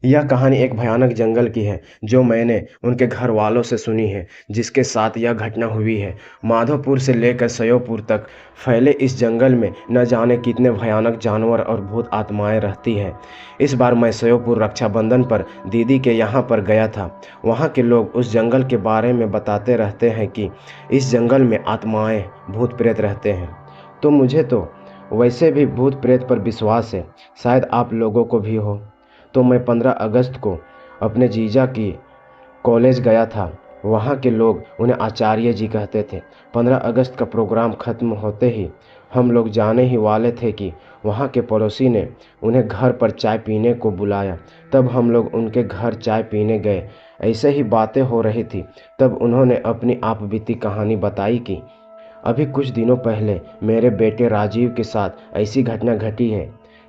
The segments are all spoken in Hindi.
यह कहानी एक भयानक जंगल की है जो मैंने उनके घर वालों से सुनी है, जिसके साथ यह घटना हुई है। माधोपुर से लेकर सयोपुर तक फैले इस जंगल में न जाने कितने भयानक जानवर और भूत आत्माएं रहती हैं। इस बार मैं सयोपुर रक्षाबंधन पर दीदी के यहाँ पर गया था। वहाँ के लोग उस जंगल के बारे में बताते रहते हैं कि इस जंगल में आत्माएं, भूत प्रेत रहते हैं। तो मुझे तो वैसे भी भूत प्रेत पर विश्वास है, शायद आप लोगों को भी हो। तो मैं 15 अगस्त को अपने जीजा की कॉलेज गया था। वहाँ के लोग उन्हें आचार्य जी कहते थे। 15 अगस्त का प्रोग्राम खत्म होते ही हम लोग जाने ही वाले थे कि वहाँ के पड़ोसी ने उन्हें घर पर चाय पीने को बुलाया। तब हम लोग उनके घर चाय पीने गए। ऐसे ही बातें हो रही थी, तब उन्होंने अपनी आप बीती कहानी बताई कि अभी कुछ दिनों पहले मेरे बेटे राजीव के साथ ऐसी घटना घटी है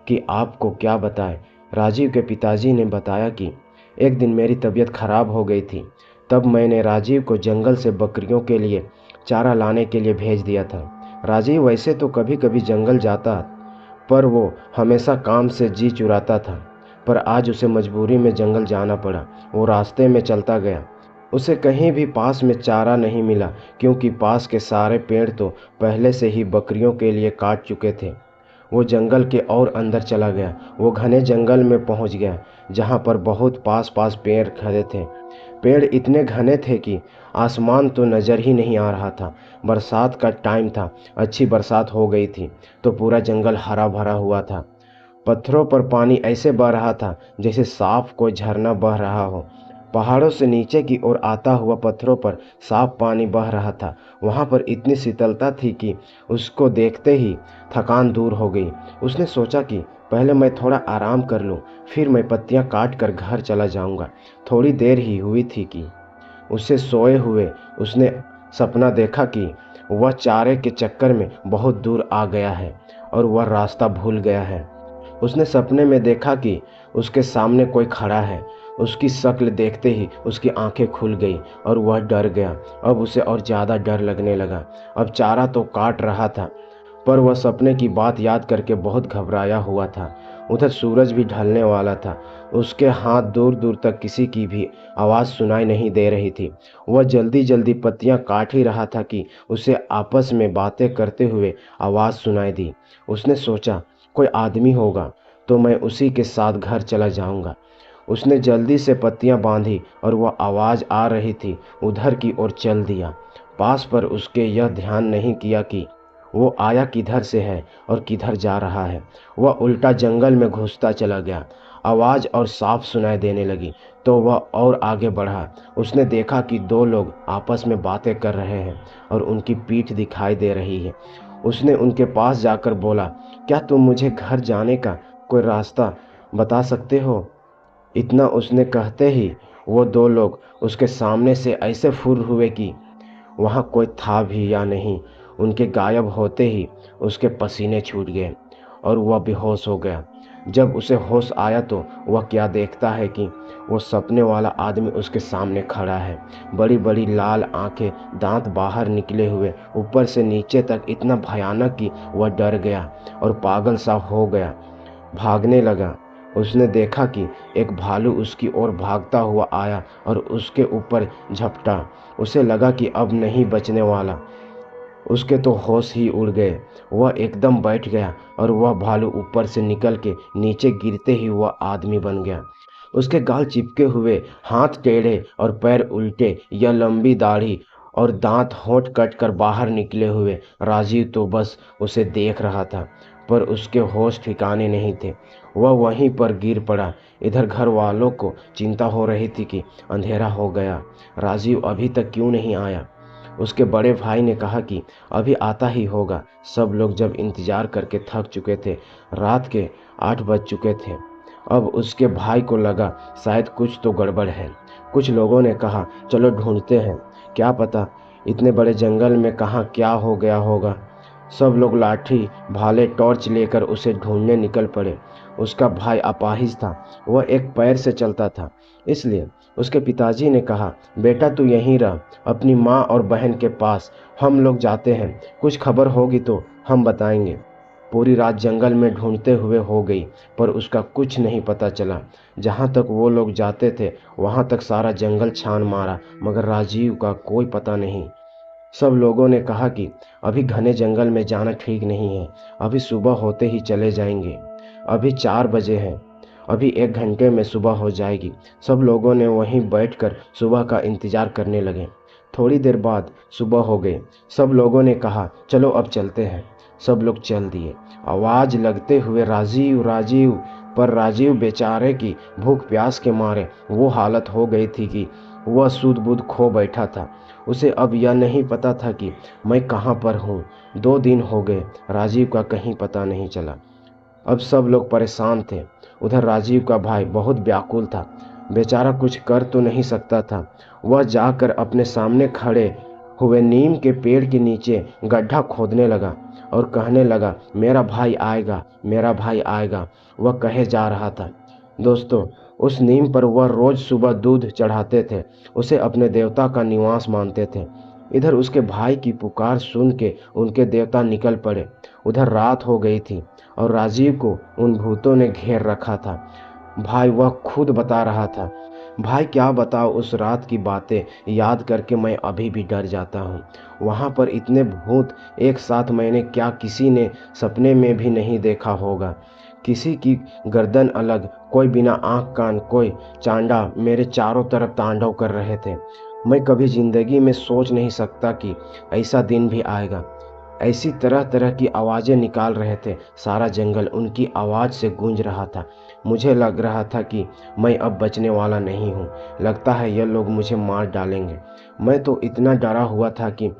कि आपको क्या बताएं। राजीव के पिताजी ने बताया कि एक दिन मेरी तबीयत खराब हो गई थी। तब मैंने राजीव को जंगल से बकरियों के लिए चारा लाने के लिए भेज दिया था। राजीव वैसे तो कभी कभी जंगल जाता, पर वो हमेशा काम से जी चुराता था। पर आज उसे मजबूरी में जंगल जाना पड़ा। वो रास्ते में चलता गया। उसे कहीं भी पास में चारा नहीं मिला, क्योंकि पास के सारे पेड़ तो पहले से ही बकरियों के लिए काट चुके थे। वो जंगल के और अंदर चला गया। वो घने जंगल में पहुंच गया, जहां पर बहुत पास पास पेड़ खड़े थे। पेड़ इतने घने थे कि आसमान तो नज़र ही नहीं आ रहा था। बरसात का टाइम था, अच्छी बरसात हो गई थी, तो पूरा जंगल हरा भरा हुआ था। पत्थरों पर पानी ऐसे बह रहा था जैसे साफ कोई झरना बह रहा हो। पहाड़ों से नीचे की ओर आता हुआ पत्थरों पर साफ पानी बह रहा था। वहाँ पर इतनी शीतलता थी कि उसको देखते ही थकान दूर हो गई। उसने सोचा कि पहले मैं थोड़ा आराम कर लूँ, फिर मैं पत्तियाँ काट कर घर चला जाऊँगा। थोड़ी देर ही हुई थी कि उसे सोए हुए उसने सपना देखा कि वह चारे के चक्कर में बहुत दूर आ गया है और वह रास्ता भूल गया है। उसने सपने में देखा कि उसके सामने कोई खड़ा है। उसकी शक्ल देखते ही उसकी आंखें खुल गई और वह डर गया। अब उसे और ज़्यादा डर लगने लगा। अब चारा तो काट रहा था, पर वह सपने की बात याद करके बहुत घबराया हुआ था। उधर सूरज भी ढलने वाला था। उसके हाथ दूर दूर तक किसी की भी आवाज़ सुनाई नहीं दे रही थी। वह जल्दी जल्दी पत्तियां काट ही रहा था कि उसे आपस में बातें करते हुए आवाज़ सुनाई दी। उसने सोचा, कोई आदमी होगा तो मैं उसी के साथ घर चला जाऊंगा। उसने जल्दी से पत्तियां बांधी और वह आवाज़ आ रही थी उधर की ओर चल दिया। पास पर उसके यह ध्यान नहीं किया कि वो आया किधर से है और किधर जा रहा है। वह उल्टा जंगल में घुसता चला गया। आवाज़ और साफ सुनाई देने लगी तो वह और आगे बढ़ा। उसने देखा कि दो लोग आपस में बातें कर रहे हैं और उनकी पीठ दिखाई दे रही है। उसने उनके पास जाकर बोला, क्या तुम मुझे घर जाने का कोई रास्ता बता सकते हो? इतना उसने कहते ही वो दो लोग उसके सामने से ऐसे फुर हुए कि वहाँ कोई था भी या नहीं। उनके गायब होते ही उसके पसीने छूट गए और वह बेहोश हो गया। जब उसे होश आया तो वह क्या देखता है कि वो सपने वाला आदमी उसके सामने खड़ा है। बड़ी बड़ी लाल आंखें, दांत बाहर निकले हुए, ऊपर से नीचे तक इतना भयानक कि वह डर गया और पागल सा हो गया, भागने लगा। उसने देखा कि एक भालू उसकी ओर भागता हुआ आया और उसके ऊपर झपटा। उसे लगा कि अब नहीं बचने वाला। उसके तो होश ही उड़ गए। वह एकदम बैठ गया और वह भालू ऊपर से निकल के नीचे गिरते ही वह आदमी बन गया। उसके गाल चिपके हुए, हाथ टेढ़े और पैर उल्टे, यह लंबी दाढ़ी और दांत होंठ कट कर बाहर निकले हुए। राजीव तो बस उसे देख रहा था, पर उसके होश ठिकाने नहीं थे। वह वहीं पर गिर पड़ा। इधर घर वालों को चिंता हो रही थी कि अंधेरा हो गया, राजीव अभी तक क्यों नहीं आया। उसके बड़े भाई ने कहा कि अभी आता ही होगा। सब लोग जब इंतजार करके थक चुके थे, रात के 8 बज चुके थे। अब उसके भाई को लगा शायद कुछ तो गड़बड़ है। कुछ लोगों ने कहा, चलो ढूंढते हैं, क्या पता इतने बड़े जंगल में कहाँ क्या हो गया होगा। सब लोग लाठी भाले टॉर्च लेकर उसे ढूंढने निकल पड़े। उसका भाई अपाहिज था, वह एक पैर से चलता था, इसलिए उसके पिताजी ने कहा, बेटा तू यहीं रह अपनी माँ और बहन के पास, हम लोग जाते हैं, कुछ खबर होगी तो हम बताएंगे। पूरी रात जंगल में ढूंढते हुए हो गई, पर उसका कुछ नहीं पता चला। जहाँ तक वो लोग जाते थे वहाँ तक सारा जंगल छान मारा, मगर राजीव का कोई पता नहीं। सब लोगों ने कहा कि अभी घने जंगल में जाना ठीक नहीं है, अभी सुबह होते ही चले जाएंगे। अभी 4 बजे हैं, अभी 1 घंटे में सुबह हो जाएगी। सब लोगों ने वहीं बैठकर सुबह का इंतजार करने लगे। थोड़ी देर बाद सुबह हो गई। सब लोगों ने कहा चलो अब चलते हैं। सब लोग चल दिए, आवाज लगते हुए राजीव राजीव। पर राजीव बेचारे की भूख प्यास के मारे वो हालत हो गई थी कि वह सुध बुध खो बैठा था। उसे अब यह नहीं पता था कि मैं कहाँ पर हूँ। 2 दिन हो गए, राजीव का कहीं पता नहीं चला। अब सब लोग परेशान थे। उधर राजीव का भाई बहुत व्याकुल था। बेचारा कुछ कर तो नहीं सकता था। वह जाकर अपने सामने खड़े हुए नीम के पेड़ के नीचे गड्ढा खोदने लगा और कहने लगा, मेरा भाई आएगा, मेरा भाई आएगा। वह कहे जा रहा था। दोस्तों, उस नीम पर वह रोज सुबह दूध चढ़ाते थे, उसे अपने देवता का निवास मानते थे। इधर उसके भाई की पुकार सुन के उनके देवता निकल पड़े। उधर रात हो गई थी और राजीव को उन भूतों ने घेर रखा था। भाई वह खुद बता रहा था। भाई क्या बताओ, उस रात की बातें याद करके मैं अभी भी डर जाता हूँ। वहाँ पर इतने भूत एक साथ मैंने क्या किसी ने सपने में भी नहीं देखा होगा। किसी की गर्दन अलग, कोई बिना आँख कान, कोई चांडा मेरे चारों तरफ तांडव कर रहे थे। मैं कभी जिंदगी में सोच नहीं सकता कि ऐसा दिन भी आएगा। ऐसी तरह तरह की आवाज़ें निकाल रहे थे। सारा जंगल उनकी आवाज़ से गूंज रहा था। मुझे लग रहा था कि मैं अब बचने वाला नहीं हूँ। लगता है यह लोग मुझे मार डालेंगे। मैं तो इतना डरा हुआ था कि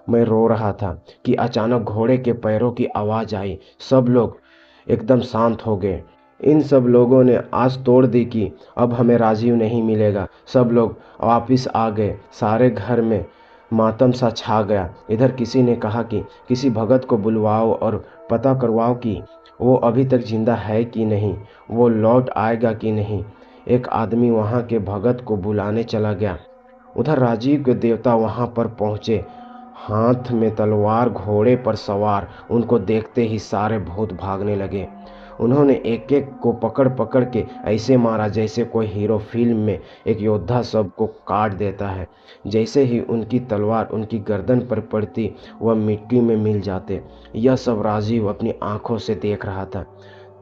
मैं रो रहा था कि अचानक घोड़े के पैरों की आवाज़ आई। सब लोग एकदम शांत हो गए। इन सब लोगों ने आस तोड़ दी कि अब हमें राजीव नहीं मिलेगा। सब लोग वापिस आ गए। सारे घर में मातम सा छा गया। इधर किसी ने कहा कि किसी भगत को बुलवाओ और पता करवाओ कि वो अभी तक जिंदा है कि नहीं, वो लौट आएगा कि नहीं। एक आदमी वहाँ के भगत को बुलाने चला गया। उधर राजीव के देवता वहाँ पर पहुँचे, हाथ में तलवार, घोड़े पर सवार। उनको देखते ही सारे भूत भागने लगे। उन्होंने एक एक को पकड़ पकड़ के ऐसे मारा जैसे कोई हीरो फिल्म में एक योद्धा सबको काट देता है। जैसे ही उनकी तलवार उनकी गर्दन पर पड़ती वह मिट्टी में मिल जाते। यह सब राजीव अपनी आंखों से देख रहा था।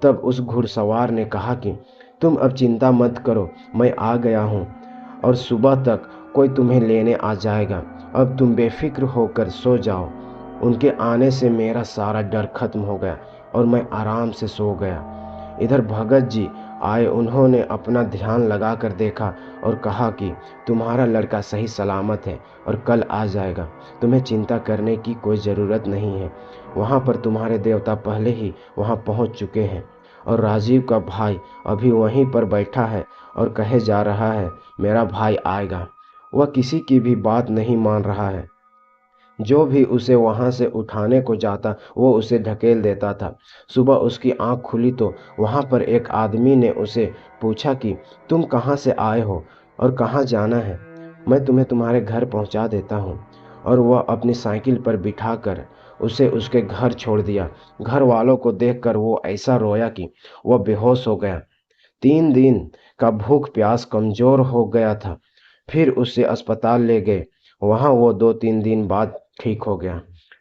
तब उस घुड़सवार ने कहा कि तुम अब चिंता मत करो, मैं आ गया हूँ और सुबह तक कोई तुम्हें लेने आ जाएगा। अब तुम बेफिक्र होकर सो जाओ। उनके आने से मेरा सारा डर खत्म हो गया और मैं आराम से सो गया। इधर भगत जी आए। उन्होंने अपना ध्यान लगा कर देखा और कहा कि तुम्हारा लड़का सही सलामत है और कल आ जाएगा। तुम्हें चिंता करने की कोई ज़रूरत नहीं है। वहाँ पर तुम्हारे देवता पहले ही वहाँ पहुँच चुके हैं और राजीव का भाई अभी वहीं पर बैठा है और कहे जा रहा है, मेरा भाई आएगा। वह किसी की भी बात नहीं मान रहा है। जो भी उसे वहां से उठाने को जाता वो उसे ढकेल देता था। सुबह उसकी आंख खुली तो वहां पर एक आदमी ने उसे पूछा कि तुम कहाँ से आए हो और कहाँ जाना है। मैं तुम्हें तुम्हारे घर पहुंचा देता हूँ। और वह अपनी साइकिल पर बिठाकर उसे उसके घर छोड़ दिया। घर वालों को देखकर वो ऐसा रोया कि वह बेहोश हो गया। 3 दिन का भूख प्यास कमजोर हो गया था। फिर उसे अस्पताल ले गए। वहाँ वो 2-3 दिन बाद ठीक हो गया।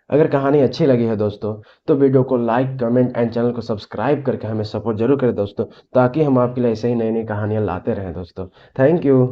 अगर कहानी अच्छी लगी है दोस्तों, तो वीडियो को लाइक, कमेंट एंड चैनल को सब्सक्राइब करके हमें सपोर्ट जरूर करें दोस्तों, ताकि हम आपके लिए ऐसे ही नई नई कहानियाँ लाते रहें दोस्तों। Thank you.